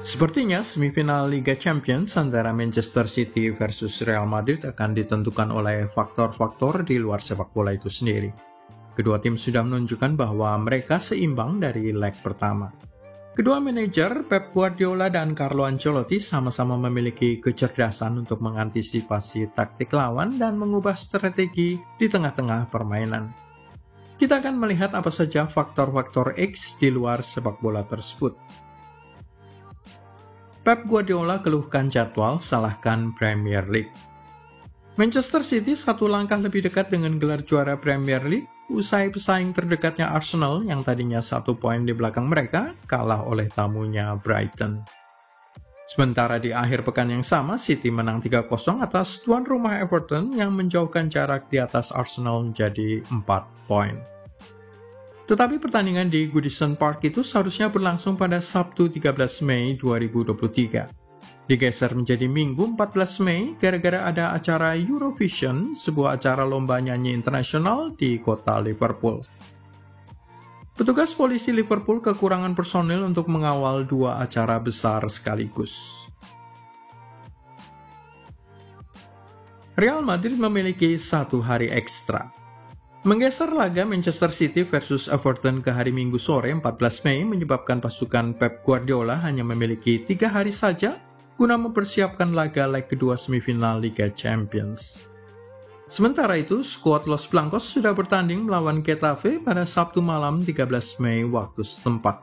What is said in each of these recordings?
Sepertinya semifinal Liga Champions antara Manchester City versus Real Madrid akan ditentukan oleh faktor-faktor di luar sepak bola itu sendiri. Kedua tim sudah menunjukkan bahwa mereka seimbang dari leg pertama. Kedua manajer, Pep Guardiola dan Carlo Ancelotti, sama-sama memiliki kecerdasan untuk mengantisipasi taktik lawan dan mengubah strategi di tengah-tengah permainan. Kita akan melihat apa saja faktor-faktor X di luar sepak bola tersebut. Pep Guardiola keluhkan jadwal, salahkan Premier League. Manchester City satu langkah lebih dekat dengan gelar juara Premier League, usai pesaing terdekatnya Arsenal yang tadinya 1 poin di belakang mereka, kalah oleh tamunya Brighton. Sementara di akhir pekan yang sama, City menang 3-0 atas tuan rumah Everton yang menjauhkan jarak di atas Arsenal menjadi 4 poin. Tetapi pertandingan di Goodison Park itu seharusnya berlangsung pada Sabtu 13 Mei 2023. Digeser menjadi Minggu 14 Mei gara-gara ada acara Eurovision, sebuah acara lomba nyanyi internasional di kota Liverpool. Petugas polisi Liverpool kekurangan personil untuk mengawal 2 acara besar sekaligus. Real Madrid memiliki 1 hari ekstra. Menggeser laga Manchester City versus Everton ke hari Minggu sore 14 Mei menyebabkan pasukan Pep Guardiola hanya memiliki 3 hari saja guna mempersiapkan laga leg kedua semifinal Liga Champions. Sementara itu, skuad Los Blancos sudah bertanding melawan Getafe pada Sabtu malam 13 Mei waktu setempat.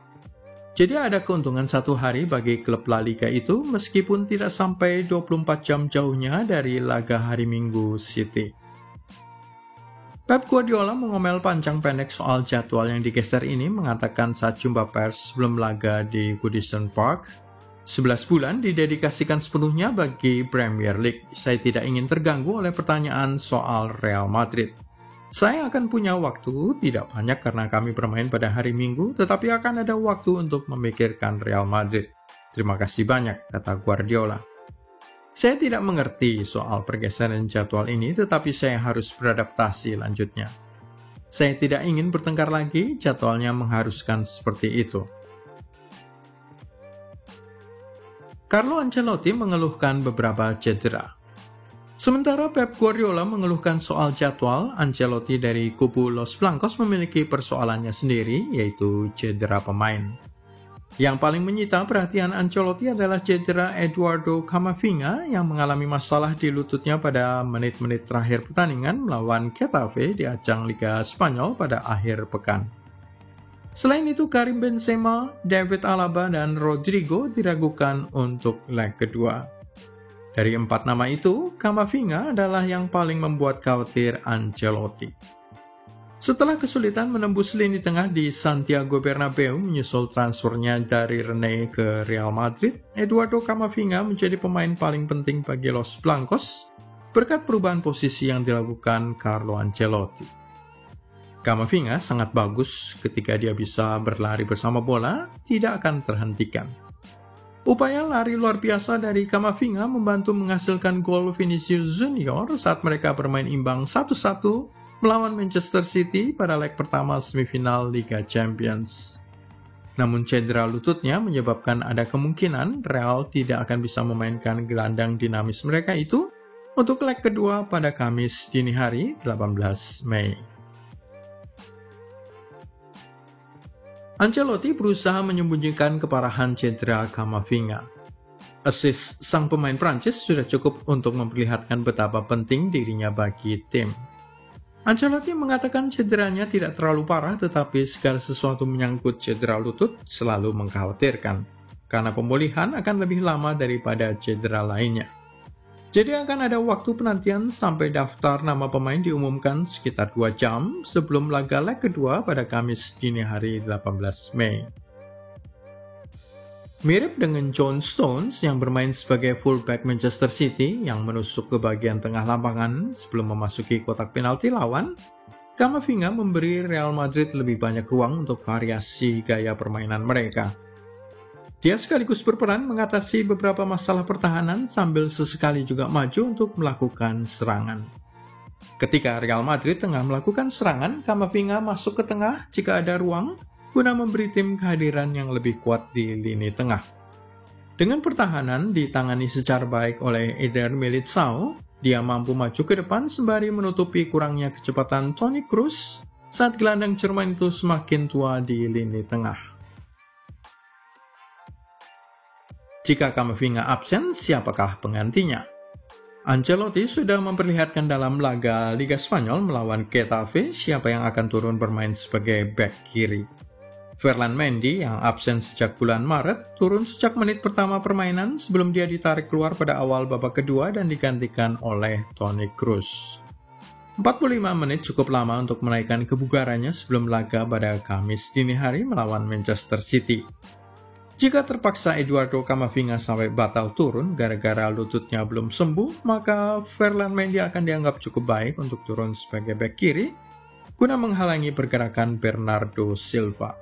Jadi ada keuntungan 1 hari bagi klub La Liga itu meskipun tidak sampai 24 jam jauhnya dari laga hari Minggu City. Pep Guardiola mengomel panjang pendek soal jadwal yang digeser ini, mengatakan saat jumpa pers sebelum laga di Goodison Park, 11 bulan didedikasikan sepenuhnya bagi Premier League. Saya tidak ingin terganggu oleh pertanyaan soal Real Madrid. Saya akan punya waktu, tidak banyak karena kami bermain pada hari Minggu, tetapi akan ada waktu untuk memikirkan Real Madrid. Terima kasih banyak, kata Guardiola. Saya tidak mengerti soal pergeseran jadwal ini, tetapi saya harus beradaptasi, lanjutnya. Saya tidak ingin bertengkar lagi, jadwalnya mengharuskan seperti itu. Carlo Ancelotti mengeluhkan beberapa cedera. Sementara Pep Guardiola mengeluhkan soal jadwal, Ancelotti dari kubu Los Blancos memiliki persoalannya sendiri, yaitu cedera pemain. Yang paling menyita perhatian Ancelotti adalah cedera Eduardo Camavinga yang mengalami masalah di lututnya pada menit-menit terakhir pertandingan melawan Getafe di ajang Liga Spanyol pada akhir pekan. Selain itu, Karim Benzema, David Alaba, dan Rodrigo diragukan untuk leg kedua. Dari 4 nama itu, Camavinga adalah yang paling membuat khawatir Ancelotti. Setelah kesulitan menembus lini tengah di Santiago Bernabeu menyusul transfernya dari Rennes ke Real Madrid, Eduardo Camavinga menjadi pemain paling penting bagi Los Blancos berkat perubahan posisi yang dilakukan Carlo Ancelotti. Camavinga sangat bagus ketika dia bisa berlari bersama bola, tidak akan terhentikan. Upaya lari luar biasa dari Camavinga membantu menghasilkan gol Vinicius Junior saat mereka bermain imbang 1-1 melawan Manchester City pada leg pertama semifinal Liga Champions. Namun cedera lututnya menyebabkan ada kemungkinan Real tidak akan bisa memainkan gelandang dinamis mereka itu untuk leg kedua pada Kamis dini hari 18 Mei. Ancelotti berusaha menyembunyikan keparahan cedera Camavinga. Assist sang pemain Prancis sudah cukup untuk memperlihatkan betapa penting dirinya bagi tim. Ancelotti mengatakan cederanya tidak terlalu parah, tetapi segala sesuatu menyangkut cedera lutut selalu mengkhawatirkan, karena pemulihan akan lebih lama daripada cedera lainnya. Jadi akan ada waktu penantian sampai daftar nama pemain diumumkan sekitar 2 jam sebelum laga leg kedua pada Kamis dini hari 18 Mei. Mirip dengan John Stones yang bermain sebagai fullback Manchester City yang menusuk ke bagian tengah lapangan sebelum memasuki kotak penalti lawan, Camavinga memberi Real Madrid lebih banyak ruang untuk variasi gaya permainan mereka. Dia sekaligus berperan mengatasi beberapa masalah pertahanan sambil sesekali juga maju untuk melakukan serangan. Ketika Real Madrid tengah melakukan serangan, Camavinga masuk ke tengah jika ada ruang, guna memberi tim kehadiran yang lebih kuat di lini tengah. Dengan pertahanan ditangani secara baik oleh Eder Militao, dia mampu maju ke depan sembari menutupi kurangnya kecepatan Toni Kroos saat gelandang Jerman itu semakin tua di lini tengah. Jika Camavinga absen, siapakah penggantinya? Ancelotti sudah memperlihatkan dalam laga Liga Spanyol melawan Getafe siapa yang akan turun bermain sebagai bek kiri. Ferland Mendy yang absen sejak bulan Maret turun sejak menit pertama permainan sebelum dia ditarik keluar pada awal babak kedua dan digantikan oleh Toni Kroos. 45 menit cukup lama untuk menaikkan kebugarannya sebelum laga pada Kamis dini hari melawan Manchester City. Jika terpaksa Eduardo Camavinga sampai batal turun gara-gara lututnya belum sembuh, maka Ferland Mendy akan dianggap cukup baik untuk turun sebagai bek kiri guna menghalangi pergerakan Bernardo Silva.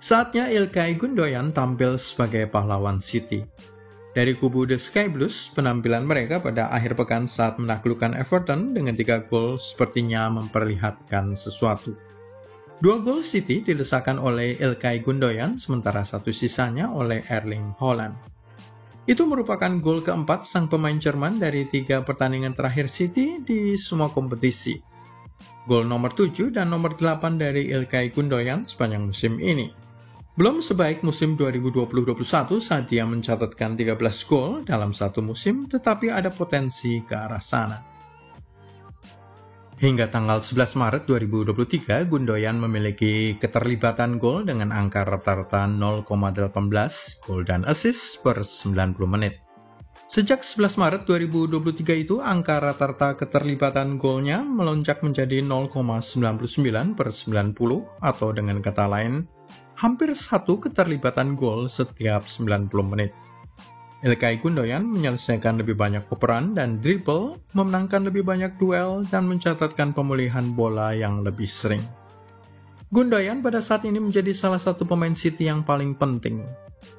Saatnya Ilkay Gundogan tampil sebagai pahlawan City. Dari kubu The Sky Blues, penampilan mereka pada akhir pekan saat menaklukkan Everton dengan 3 gol sepertinya memperlihatkan sesuatu. 2 gol City dilesakan oleh Ilkay Gundogan, sementara 1 sisanya oleh Erling Haaland. Itu merupakan gol keempat sang pemain Jerman dari 3 pertandingan terakhir City di semua kompetisi. Gol nomor 7 dan nomor 8 dari Ilkay Gundogan sepanjang musim ini. Belum sebaik musim 2020-21 saat dia mencatatkan 13 gol dalam satu musim, tetapi ada potensi ke arah sana. Hingga tanggal 11 Maret 2023, Gundogan memiliki keterlibatan gol dengan angka rata-rata 0,18 gol dan assist per 90 menit. Sejak 11 Maret 2023 itu, angka rata-rata keterlibatan golnya melonjak menjadi 0,99 per 90 atau dengan kata lain, hampir 1 keterlibatan gol setiap 90 menit. Ilkay Gundogan menyelesaikan lebih banyak operan dan dribble, memenangkan lebih banyak duel, dan mencatatkan pemulihan bola yang lebih sering. Gundogan pada saat ini menjadi salah satu pemain City yang paling penting.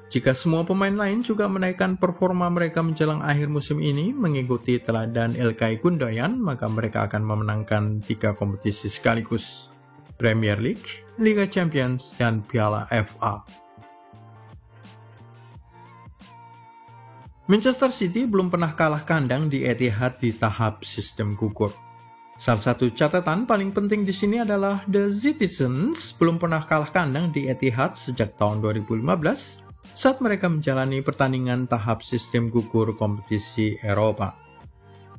Jika semua pemain lain juga menaikkan performa mereka menjelang akhir musim ini mengikuti teladan Ilkay Gundogan, maka mereka akan memenangkan 3 kompetisi sekaligus. Premier League, Liga Champions, dan Piala FA. Manchester City belum pernah kalah kandang di Etihad di tahap sistem gugur. Salah satu catatan paling penting di sini adalah The Citizens belum pernah kalah kandang di Etihad sejak tahun 2015 saat mereka menjalani pertandingan tahap sistem gugur kompetisi Eropa.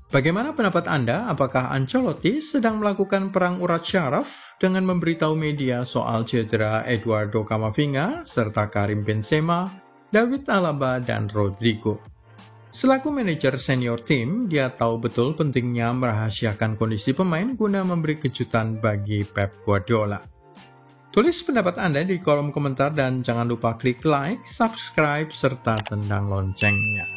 Bagaimana pendapat Anda? Apakah Ancelotti sedang melakukan perang urat syaraf dengan memberitahu media soal cedera Eduardo Camavinga serta Karim Benzema, David Alaba, dan Rodrigo? Selaku manajer senior tim, dia tahu betul pentingnya merahasiakan kondisi pemain guna memberi kejutan bagi Pep Guardiola. Tulis pendapat Anda di kolom komentar dan jangan lupa klik like, subscribe, serta tendang loncengnya.